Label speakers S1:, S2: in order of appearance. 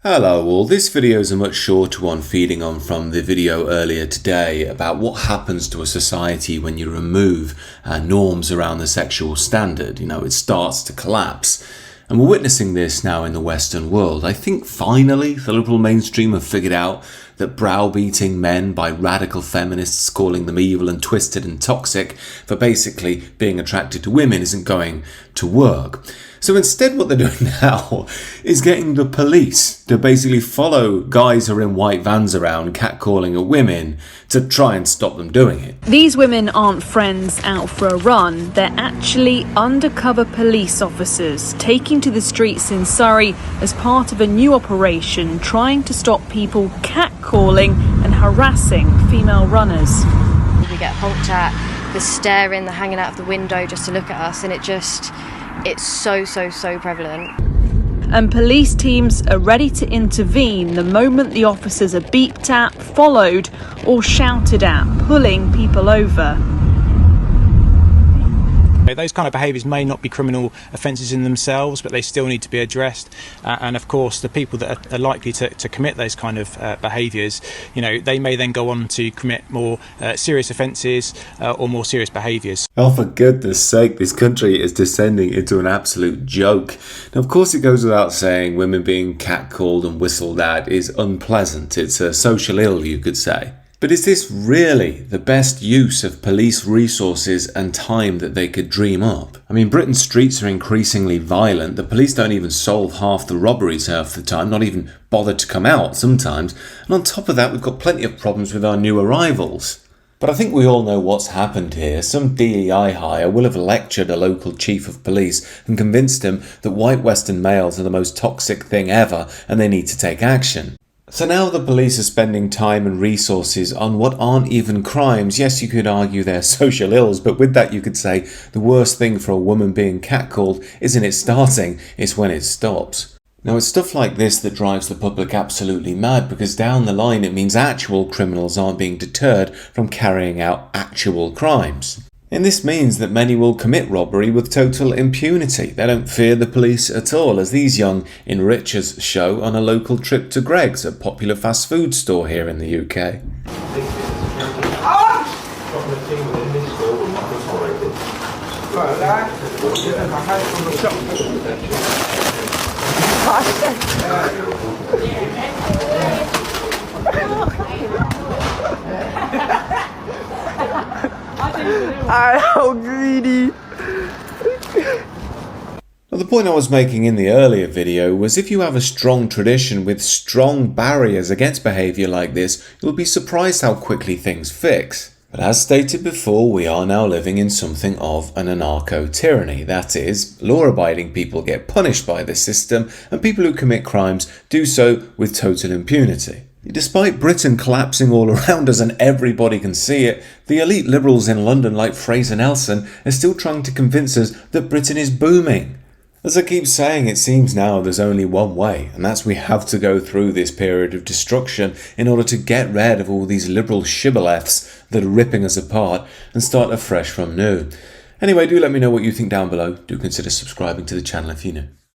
S1: Hello all, this video is a much shorter one feeding on from the video earlier today about what happens to a society when you remove norms around the sexual standard. It starts to collapse. And we're witnessing this now in the Western world. I think finally the liberal mainstream have figured out that browbeating men by radical feminists calling them evil and twisted and toxic for basically being attracted to women isn't going to work. So instead what they're doing now is getting the police to basically follow guys who are in white vans around catcalling at women to try and stop them doing it.
S2: These women aren't friends out for a run. They're actually undercover police officers taking to the streets in Surrey as part of a new operation trying to stop people catcalling and harassing female runners.
S3: We get honked at, the staring, the hanging out of the window just to look at us, and it's so prevalent.
S2: And police teams are ready to intervene the moment the officers are beeped at, followed or shouted at, pulling people over.
S4: Those kind of behaviours may not be criminal offences in themselves, but they still need to be addressed. And of course, the people that are likely to commit those kind of behaviours, they may then go on to commit more serious offences or more serious behaviours.
S1: Oh, for goodness sake, this country is descending into an absolute joke. Now, of course, it goes without saying women being catcalled and whistled at is unpleasant. It's a social ill, you could say. But is this really the best use of police resources and time that they could dream up? I mean, Britain's streets are increasingly violent. The police don't even solve half the robberies half the time, not even bother to come out sometimes. And on top of that, we've got plenty of problems with our new arrivals. But I think we all know what's happened here. Some DEI hire will have lectured a local chief of police and convinced him that white Western males are the most toxic thing ever and they need to take action. So now the police are spending time and resources on what aren't even crimes. Yes, you could argue they're social ills, but with that you could say the worst thing for a woman being catcalled isn't it starting, it's when it stops. Now it's stuff like this that drives the public absolutely mad, because down the line it means actual criminals aren't being deterred from carrying out actual crimes. And this means that many will commit robbery with total impunity. They don't fear the police at all, as these young enrichers show on a local trip to Greggs, a popular fast food store here in the UK.
S5: I'm greedy.
S1: Well, the point I was making in the earlier video was if you have a strong tradition with strong barriers against behaviour like this, you'll be surprised how quickly things fix. But as stated before, we are now living in something of an anarcho-tyranny. That is, law-abiding people get punished by the system and people who commit crimes do so with total impunity. Despite Britain collapsing all around us and everybody can see it, the elite liberals in London like Fraser Nelson are still trying to convince us that Britain is booming. As I keep saying, it seems now there's only one way, and that's we have to go through this period of destruction in order to get rid of all these liberal shibboleths that are ripping us apart and start afresh from new. Anyway, do let me know what you think down below. Do consider subscribing to the channel if you're new.